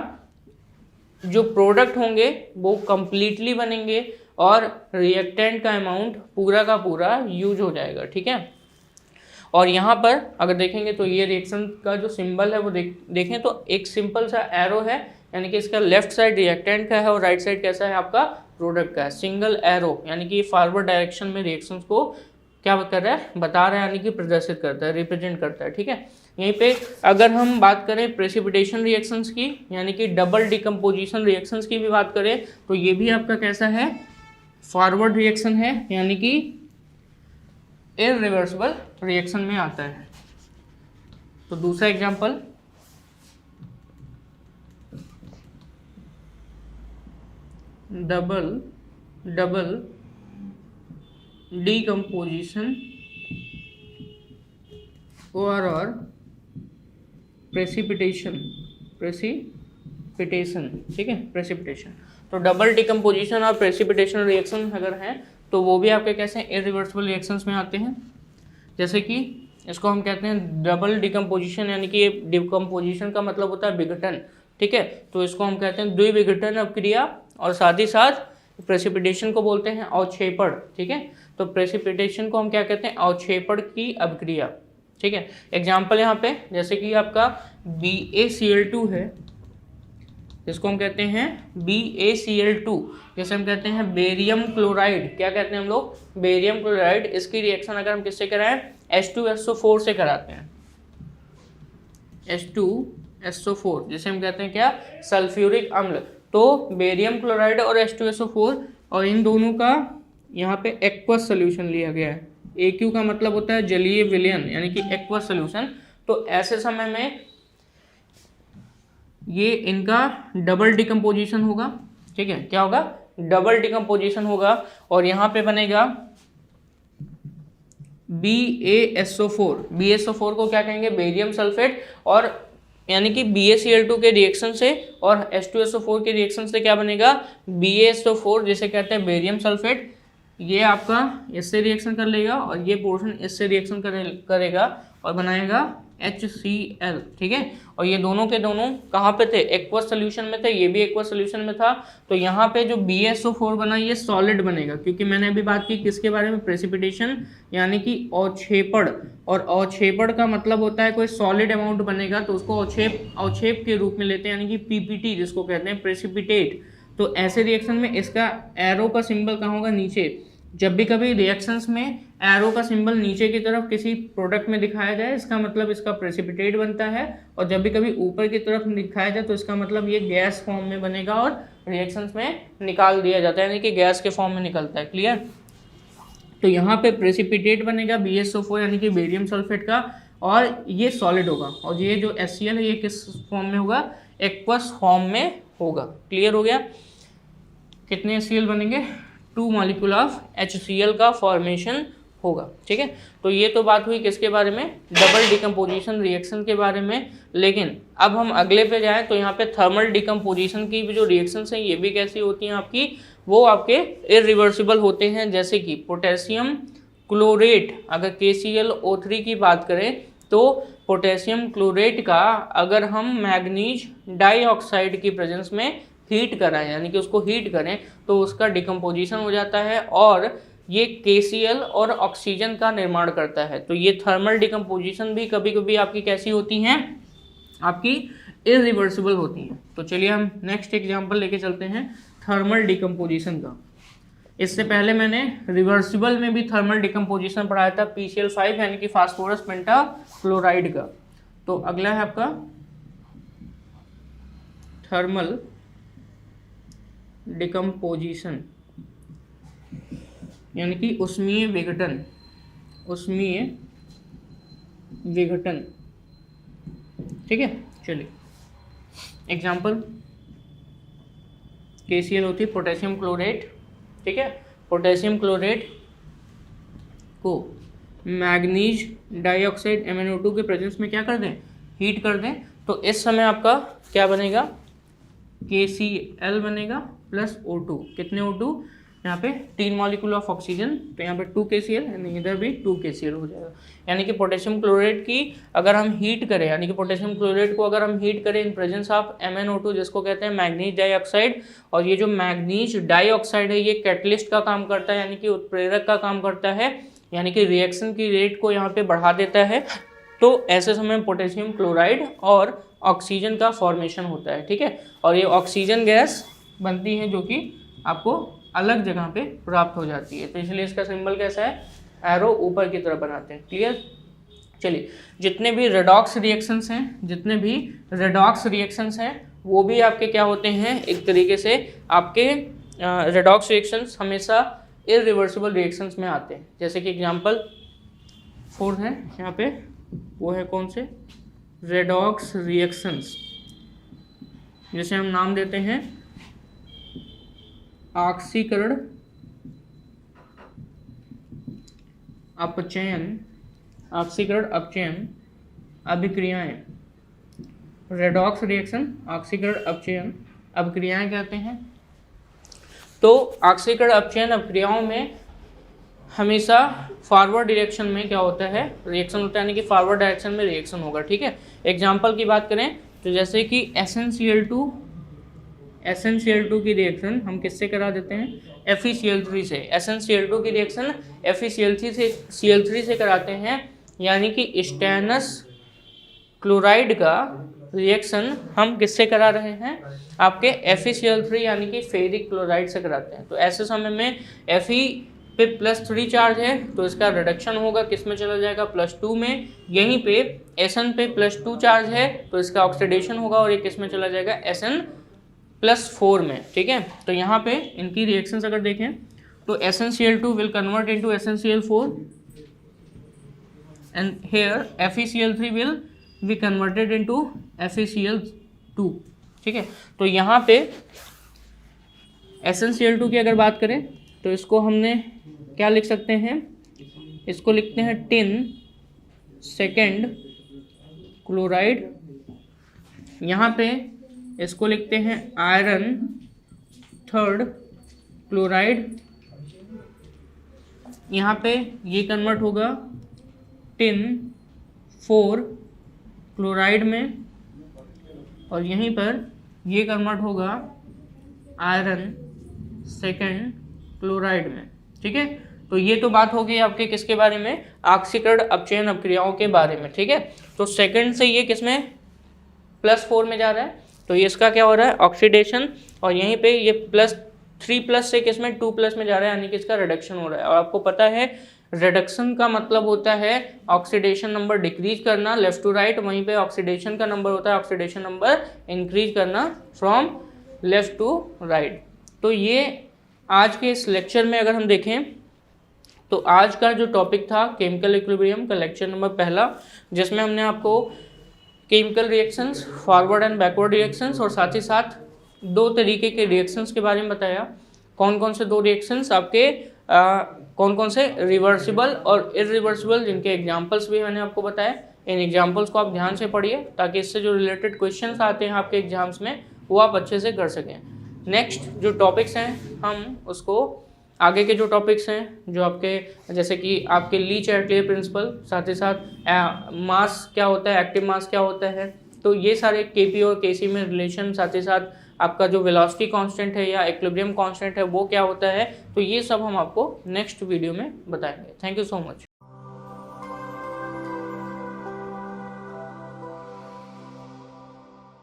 जो प्रोडक्ट होंगे वो कंप्लीटली बनेंगे और रिएक्टेंट का अमाउंट पूरा का पूरा यूज हो जाएगा, ठीक है। और यहाँ पर अगर देखेंगे तो ये रिएक्शन का जो सिंबल है वो देखें तो एक सिंपल सा एरो है, यानी कि इसका लेफ्ट साइड रिएक्टेंट का है और राइट साइड कैसा है आपका प्रोडक्ट का है। सिंगल एरो यानी कि फॉरवर्ड डायरेक्शन में रिएक्शंस को क्या कर रहा है, बता रहा है, यानी कि प्रदर्शित करता है, रिप्रेजेंट करता है, ठीक है। यहीं पे अगर हम बात करें प्रेसिपिटेशन रिएक्शंस की, यानी कि डबल डिकम्पोजिशन रिएक्शंस की भी बात करें, तो ये भी आपका कैसा है, फॉरवर्ड रिएक्शन है, यानी कि इररिवर्सिबल रिएक्शन में आता है। तो दूसरा एग्जांपल, डबल डिकम्पोजिशन और प्रेसिपिटेशन, ठीक है, प्रेसिपिटेशन। तो डबल डिकम्पोजिशन और प्रेसिपिटेशन रिएक्शन अगर हैं तो वो भी आपके कैसे इररिवर्सिबल रिएक्शंस में आते हैं। जैसे कि इसको हम कहते हैं डबल डिकम्पोजिशन, यानी कि डिकम्पोजिशन का मतलब होता है विघटन, ठीक है। तो इसको हम कहते हैं द्विविघटन अभिक्रिया, और साथ ही साथ प्रेसिपिटेशन को बोलते हैं अवक्षेपण, ठीक है। तो प्रेसिपिटेशन को हम क्या कहते हैं, अवक्षेपण की अभिक्रिया, ठीक है। एग्जाम्पल यहाँ पे जैसे कि आपका BaCl2 है, इसको हम कहते हैं BaCl2, जैसे हम कहते हैं बेरियम क्लोराइड, क्या कहते हैं हम लोग, बेरियम क्लोराइड। इसकी रिएक्शन अगर हम किससे कराएं, H2SO4 से कराते हैं, H2SO4 जिसे हम कहते हैं क्या, सल्फ्यूरिक अम्ल। तो बेरियम क्लोराइड और H2SO4, और इन दोनों का यहाँ पे एक्वस सोल्यूशन लिया गया है। AQ का मतलब होता है जलीय विलयन, यानी कि एक्वस सोल्यूशन। तो ऐसे समय में ये इनका डबल डिकम्पोजिशन होगा, ठीक है, क्या होगा, डबल डिकम्पोजिशन होगा, और यहाँ पे बनेगा BaSO4। BaSO4 को क्या कहेंगे, बेरियम सल्फेट, और यानी कि BaCl2 के रिएक्शन से और H2SO4 के रिएक्शन से क्या बनेगा, BaSO4 जिसे कहते हैं बेरियम सल्फेट। ये आपका इससे रिएक्शन कर लेगा और ये पोर्शन इससे रिएक्शन करेगा और बनाएगा HCl, ठीक है। और ये दोनों के दोनों कहाँ पे थे, एक्वस सोल्यूशन में थे, ये भी एक्वस सोल्यूशन में था। तो यहाँ पे जो BaSO4 बना ये सॉलिड बनेगा, क्योंकि मैंने अभी बात की किसके बारे में, प्रेसिपिटेशन, यानी कि अवक्षेपण। और अवक्षेपण का मतलब होता है कोई सॉलिड अमाउंट बनेगा तो उसको अवक्षेप के रूप में लेते हैं, यानी कि PPT जिसको कहते हैं, प्रेसिपिटेट। तो ऐसे रिएक्शन में इसका एरो का सिंबल कहाँ होगा, नीचे। जब भी कभी रिएक्शंस में एरो का सिंबल नीचे की तरफ किसी प्रोडक्ट में दिखाया जाए, इसका मतलब इसका प्रेसिपिटेट बनता है, और जब भी कभी ऊपर की तरफ दिखाया जाए तो इसका मतलब ये गैस फॉर्म में बनेगा और रिएक्शंस में निकाल दिया जाता है, यानी कि गैस के फॉर्म में निकलता है, क्लियर। तो यहाँ पे प्रेसिपिटेट बनेगा BaSO4 यानी कि बेरियम सल्फेट का, और ये सॉलिड होगा, और ये जो HCl है ये किस फॉर्म में होगा, एक्वस फॉर्म में होगा, क्लियर हो गया। कितने HCl बनेंगे, 2 मॉलिक्यूल ऑफ HCl का फॉर्मेशन होगा, ठीक है। तो ये तो बात हुई किसके बारे में, डबल डिकम्पोजिशन रिएक्शन के बारे में। लेकिन अब हम अगले पे जाएं तो यहाँ पे थर्मल डिकम्पोजिशन की भी जो रिएक्शंस हैं ये भी कैसी होती हैं आपकी, वो आपके इररिवर्सिबल होते हैं। जैसे कि पोटेशियम क्लोरेट, अगर KClO3 की बात करें तो पोटेशियम क्लोरेट का अगर हम मैग्नीज डाइऑक्साइड की प्रेजेंस में हीट कराएं, यानी कि उसको हीट करें, तो उसका डिकम्पोजिशन हो जाता है और ये KCl और ऑक्सीजन का निर्माण करता है। तो ये थर्मल डिकम्पोजिशन भी कभी कभी आपकी कैसी होती हैं, आपकी इररिवर्सिबल होती हैं। तो चलिए हम नेक्स्ट एग्जांपल लेके चलते हैं थर्मल डिकम्पोजिशन का। इससे पहले मैंने रिवर्सिबल में भी थर्मल डिकम्पोजिशन पढ़ाया था, PCl5 यानी कि फास्फोरस पेंटाक्लोराइड का। तो अगला है आपका थर्मल डिकम्पोजिशन, यानी कि उष्मीय विघटन, ठीक है। चलिए एग्जाम्पल, KClO3 पोटेशियम क्लोरेट, ठीक है। पोटेशियम क्लोरेट को मैग्नीज डाइऑक्साइड MnO2 के प्रेजेंस में क्या कर दें, हीट कर दें, तो इस समय आपका क्या बनेगा, KCl बनेगा प्लस O2। कितने O2, यहाँ पे 3 मॉलिक्यूल ऑफ ऑक्सीजन, तो यहाँ पे 2 KCl एंड इधर भी 2 KCl हो जाएगा। यानी कि पोटेशियम क्लोराइड की अगर हम हीट करें, यानी कि पोटेशियम क्लोराइड को अगर हम हीट करें इन प्रेजेंस ऑफ MnO2 जिसको कहते हैं मैग्नीज डाइऑक्साइड, और ये जो मैग्नीज डाइऑक्साइड है ये कैटलिस्ट का काम करता है, यानी कि उत्प्रेरक का काम करता है, यानी कि रिएक्शन की रेट को यहाँ पे बढ़ा देता है। तो ऐसे समय में पोटेशियम क्लोराइड और ऑक्सीजन का फॉर्मेशन होता है, ठीक है। और ये ऑक्सीजन गैस बनती है जो कि आपको अलग जगह पे प्राप्त हो जाती है, तो इसलिए इसका सिंबल कैसा है, एरो ऊपर की तरफ बनाते हैं। क्लियर। चलिए, जितने भी रेडॉक्स रिएक्शंस हैं वो भी आपके क्या होते हैं, एक तरीके से आपके रेडॉक्स रिएक्शंस हमेशा इरिवर्सिबल रिएक्शंस में आते हैं। जैसे कि एग्जांपल 4 है यहाँ पे, वो है कौन से, रेडॉक्स रिएक्शंस, जैसे हम नाम देते हैं ऑक्सीकरण अपचयन, ऑक्सीकरण अपचयन अभिक्रियाएं। रेडॉक्स रिएक्शन ऑक्सीकरण अपचयन अभिक्रियाएं कहते हैं। तो ऑक्सीकरण अपचयन अभिक्रियाओं में हमेशा फॉरवर्ड डायरेक्शन में क्या होता है, रिएक्शन होता है, यानी कि फॉरवर्ड डायरेक्शन में रिएक्शन होगा, ठीक है। एग्जांपल की बात करें तो जैसे कि SnCl2 की रिएक्शन हम किससे करा देते हैं, FeCl3 से। SnCl2 की रिएक्शन FeCl3 से कराते हैं, यानी कि स्टेनस क्लोराइड का रिएक्शन हम किससे करा रहे हैं, आपके FeCl3 यानी कि फेरिक क्लोराइड से कराते हैं। तो ऐसे समय में Fe पे +3 चार्ज है तो इसका रिडक्शन होगा, किस में चला जाएगा, +2 में। यहीं पे Sn पे +2 चार्ज है तो इसका ऑक्सीडेशन होगा और ये किस में चला जाएगा, Sn+4 में, ठीक है। तो यहाँ पे इनकी रिएक्शंस अगर देखें तो SnCl2 will convert into SnCl4 and here FeCl3 will be converted into FeCl2, ठीक है। तो यहाँ पे SnCl2 की अगर बात करें तो इसको हमने क्या लिख सकते हैं, इसको लिखते हैं टिन सेकेंड क्लोराइड, यहाँ पे इसको लिखते हैं आयरन थर्ड क्लोराइड, यहाँ पे ये कन्वर्ट होगा टिन 4 क्लोराइड में, और यहीं पर ये कन्वर्ट होगा आयरन सेकेंड क्लोराइड में, ठीक है। तो ये तो बात हो गई आपके किसके बारे में, ऑक्सीकरण अपचयन अभिक्रियाओं के बारे में, ठीक है। तो सेकंड से ये किसमें, +4 में जा रहा है, तो ये इसका क्या हो रहा है, ऑक्सीडेशन, और यहीं पे ये +3+ से किसमें 2+ में जा रहा है, यानी कि इसका रिडक्शन हो रहा है। और आपको पता है रिडक्शन का मतलब होता है ऑक्सीडेशन नंबर डिक्रीज करना लेफ्ट टू राइट, वहीं पे ऑक्सीडेशन का नंबर होता है ऑक्सीडेशन नंबर इंक्रीज करना फ्रॉम लेफ्ट टू राइट। तो ये आज के इस लेक्चर में अगर हम देखें तो आज का जो टॉपिक था केमिकल इक्विलिब्रियम का लेक्चर नंबर पहला, जिसमें हमने आपको chemical reactions, forward and backward reactions और साथ ही साथ 2 तरीके के रिएक्शंस के बारे में बताया। कौन कौन से 2 रिएक्शंस आपके कौन कौन से, रिवर्सिबल और इरिवर्सिबल, जिनके एग्जांपल्स भी मैंने आपको बताया। इन एग्जांपल्स को आप ध्यान से पढ़िए ताकि इससे जो रिलेटेड क्वेश्चंस आते हैं आपके एग्जाम्स में वो आप अच्छे से कर सकें। नेक्स्ट जो टॉपिक्स हैं हम उसको आगे के जो टॉपिक्स हैं जो आपके जैसे कि आपके ली-चार्टियर प्रिंसिपल, साथ ही साथ मास क्या होता है, एक्टिव मास क्या होता है, तो ये सारे Kp और Kc में रिलेशन, साथ ही साथ आपका जो वेलोसिटी कांस्टेंट है या इक्विलिब्रियम कांस्टेंट है वो क्या होता है, तो ये सब हम आपको नेक्स्ट वीडियो में बताएंगे। Thank you so much.